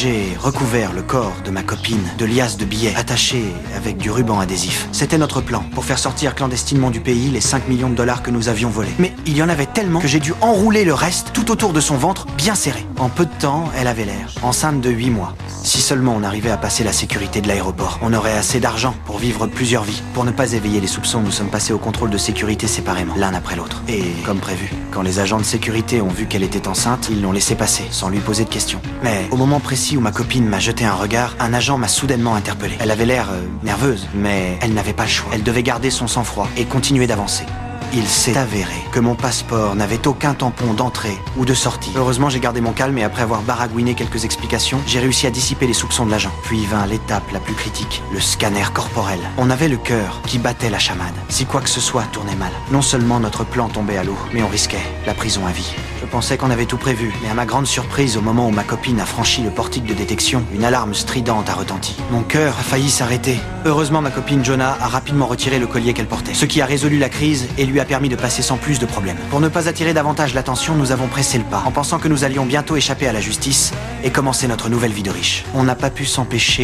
J'ai recouvert le corps de ma copine de liasses de billets attachés avec du ruban adhésif. C'était notre plan, pour faire sortir clandestinement du pays les 5 millions de dollars que nous avions volés. Mais il y en avait tellement que j'ai dû enrouler le reste tout autour de son ventre, bien serré. En peu de temps, elle avait l'air, enceinte de 8 mois. Si seulement on arrivait à passer la sécurité de l'aéroport, on aurait assez d'argent pour vivre plusieurs vies. Pour ne pas éveiller les soupçons, nous sommes passés au contrôle de sécurité séparément, l'un après l'autre. Et comme prévu, quand les agents de sécurité ont vu qu'elle était enceinte, ils l'ont laissé passer, sans lui poser de questions. Mais au moment précis où ma copine m'a jeté un regard, un agent m'a soudainement interpellé. Elle avait l'air nerveuse, mais elle n'avait pas le choix. Elle devait garder son sang-froid et continuer d'avancer. Il s'est avéré que mon passeport n'avait aucun tampon d'entrée ou de sortie. Heureusement, j'ai gardé mon calme et après avoir baragouiné quelques explications, j'ai réussi à dissiper les soupçons de l'agent. Puis vint l'étape la plus critique, le scanner corporel. On avait le cœur qui battait la chamade. Si quoi que ce soit tournait mal, non seulement notre plan tombait à l'eau, mais on risquait la prison à vie. Je pensais qu'on avait tout prévu, mais à ma grande surprise, au moment où ma copine a franchi le portique de détection, une alarme stridente a retenti. Mon cœur a failli s'arrêter. Heureusement, ma copine Jonah a rapidement retiré le collier qu'elle portait, ce qui a résolu la crise et lui a permis de passer sans plus de problèmes. Pour ne pas attirer davantage l'attention, nous avons pressé le pas, en pensant que nous allions bientôt échapper à la justice et commencer notre nouvelle vie de riche. On n'a pas pu s'empêcher